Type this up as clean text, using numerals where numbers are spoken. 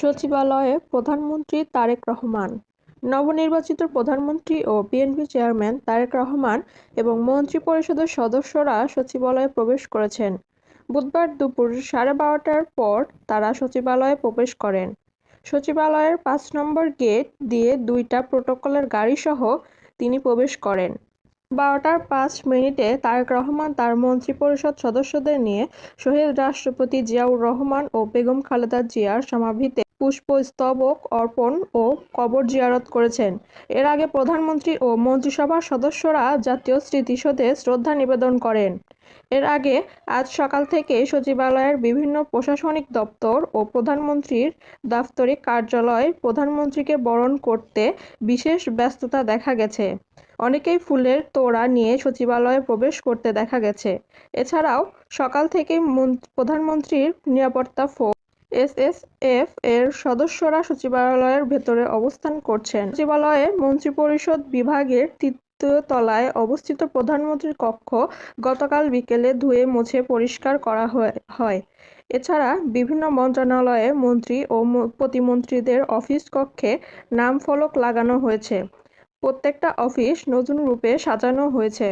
সচিবালয়ে প্রধানমন্ত্রী তারেক রহমান। নবনির্বাচিত প্রধানমন্ত্রী ও বিএনপি চেয়ারম্যান তারেক রহমান এবং মন্ত্রিপরিষদের সদস্যরা সচিবালয়ে প্রবেশ করেছেন। বুধবার দুপুর 12:30টার পর তারা সচিবালয়ে প্রবেশ করেন। সচিবালয়ের 5 নম্বর গেট দিয়ে 2টা প্রোটোকলের গাড়িসহ তিনি প্রবেশ করেন। 12:05 তারেক রহমান তার মন্ত্রিপরিষদ সদস্যদের নিয়ে শহীদ রাষ্ট্রপতি জিয়াউর রহমান ও বেগম খালেদা জিয়ার সমাধিতে পুষ্পস্তবক অর্পণ ও কবর জিয়ারত করেছেন। এর আগে প্রধানমন্ত্রী ও মন্ত্রিসভার সদস্যরা জাতীয় স্মৃতিসৌধে শ্রদ্ধা নিবেদন করেন। এর আগে আজ সকাল থেকে সচিবালয়ের বিভিন্ন প্রশাসনিক দপ্তর ও প্রধানমন্ত্রীর দাপ্তরিক কার্যালয়ে প্রধানমন্ত্রীকে বরণ করতে বিশেষ ব্যস্ততা দেখা গেছে। অনেকেই ফুলের তোড়া নিয়ে সচিবালয়ে প্রবেশ করতে দেখা গেছে। এছাড়াও সকাল থেকেই প্রধানমন্ত্রীর নিরাপত্তা ফোর্স এসএসএফ এর সদস্যরা সচিবালয়ের ভেতরে অবস্থান করছেন। সচিবালয়ে মন্ত্রিপরিষদ বিভাগের তৃতীয় তলায় অবস্থিত প্রধানমন্ত্রীর কক্ষ গতকাল বিকেলে ধুয়ে মুছে পরিষ্কার করা হয়। এছাড়া বিভিন্ন মন্ত্রণালয়ে মন্ত্রী ও প্রতিমন্ত্রীদের অফিস কক্ষে নাম ফলক লাগানো হয়েছে। প্রত্যেকটা অফিস নতুন রূপে সাজানো হয়েছে।